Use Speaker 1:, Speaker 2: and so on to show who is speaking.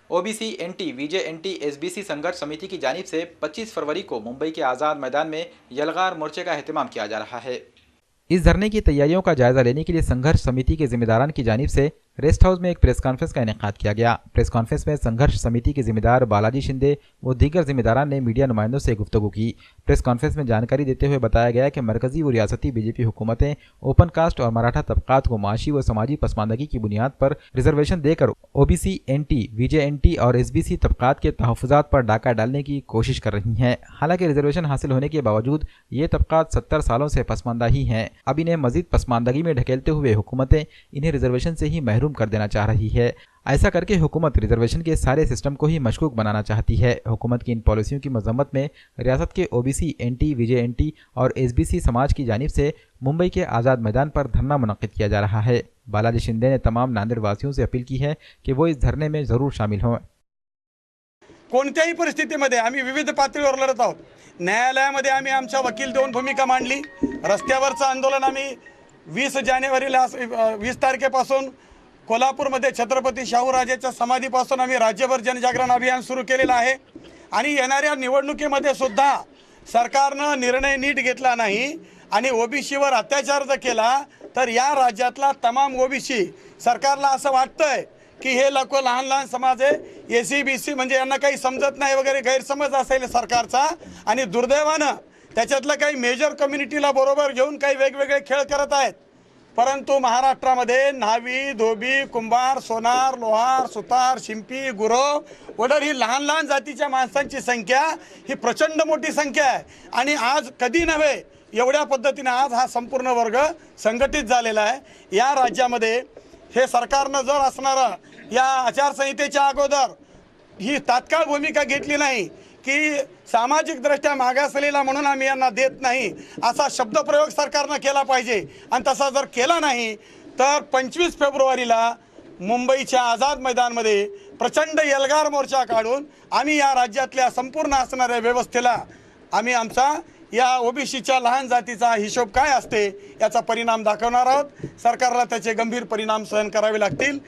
Speaker 1: OBC, n t, वीजेएनटी, SBC संघर्ष समिति की जानिब से 25 फरवरी को मुंबई के आज़ाद मैदान में यलगार मोर्चे का एहतमाम किया जा रहा है। इस धरने की तैयारियों का जायजा लेने के लिए संघर्ष समिति के जिम्मेदारान की जानिब से रेस्ट हाउस में एक प्रेस कॉन्फ्रेंस का इनेकाद किया गया। प्रेस कॉन्फ्रेंस में संघर्ष समिति के जिम्मेदार बालाजी शिंदे व दीगर जिम्मेदारान ने मीडिया नुमाइंदों से गुफ्तगू की। प्रेस कॉन्फ्रेंस में जानकारी देते हुए बताया गया कि मरकजी व रियासती बीजेपी हुकूमतें ओपन कास्ट और मराठा तबकात को माशी व समाजी पसमानदगी की बुनियाद पर रिजर्वेशन देकर ओबीसी, एनटी, वीजेएनटी और एसबीसी तबकात के तहफ़्फ़ुज़ात पर डाका डालने की कोशिश कर रही हैं। हालांकि रिजर्वेशन हासिल होने के बावजूद ये तबकात 70 सालों से पसमानदा ही हैं। अब इन्हें मजीद पसमानदगी में ढकेलते हुए हुकूमतें इन्हें रिजर्वेशन से ही महरूम कर देना चाह रही है। ऐसा करके हुकूमत रिजर्वेशन के सारे सिस्टम को ही मशकूक बनाना चाहती है। हुकूमत की इन पॉलिसियों की मजम्मत में रियासत के ओबीसी, एनटी, वीजेएनटी और एसबीसी समाज की जानिब से मुंबई के आज़ाद मैदान पर धरना मुनक्किद किया जा रहा है। बालाजी शिंदे ने तमाम नांदेड़ वासियों से अपील की है कि वो इस धरने में जरूर शामिल हों।
Speaker 2: कोणत्याही परिस्थितीमध्ये आम्ही विविध पातळीवर लढत आहोत। न्यायालयामध्ये आम्ही आमच्या वकील देऊन भूमिका मांडली। रस्त्यावरचं आंदोलन आम्ही 20 जानेवारीला 20 तारखेपासून कोल्हापूरमध्ये छत्रपती शाहूराजाच्या समाधीपासून आम्ही राज्यभर जनजागरण अभियान सुरू केलेलं आहे। आणि येणाऱ्या निवडणुकीमध्ये सुद्धा सरकारनं निर्णय नीट घेतला नाही आणि ओबीसीवर अत्याचार जर केला तर या राज्यातला तमाम ओबीसी सरकारला असं वाटतंय की हे लोक लहान लहान समाज आहे, एससी म्हणजे यांना काही समजत नाही वगैरे गैरसमज असेल सरकारचा। आणि दुर्दैवानं त्याच्यातलं काही मेजर कम्युनिटीला बरोबर घेऊन काही वेगवेगळे खेळ करत आहेत। परंतु महाराष्ट्रामध्ये न्हावी, धोबी, कुंभार, सोनार, लोहार, सुतार, शिंपी, गुरव वडर ही लहान लहान जातीच्या माणसांची संख्या ही प्रचंड मोठी संख्या आहे। आणि आज कधी नव्हे एवढ्या पद्धतीने आज हा संपूर्ण वर्ग संघटित झालेला आहे। या राज्यामध्ये हे सरकारनं जर असणारा या आचारसंहितेच्या अगोदर ही तात्काळ भूमिका घेतली नाही की सामाजिक दृष्ट्या मागासलेला म्हणून आम्ही यांना देत नाही असा शब्दप्रयोग सरकारनं केला पाहिजे। आणि तसा जर केला नाही तर 25 फेब्रुवारीला मुंबईच्या आझाद मैदानमध्ये प्रचंड यलगार मोर्चा काढून आम्ही या राज्यातल्या संपूर्ण असणाऱ्या व्यवस्थेला आम्ही आमचा या ओबीसीच्या लहान जातीचा हिशोब काय असते याचा परिणाम दाखवणार आहोत। सरकारला त्याचे गंभीर परिणाम सहन करावे लागतील।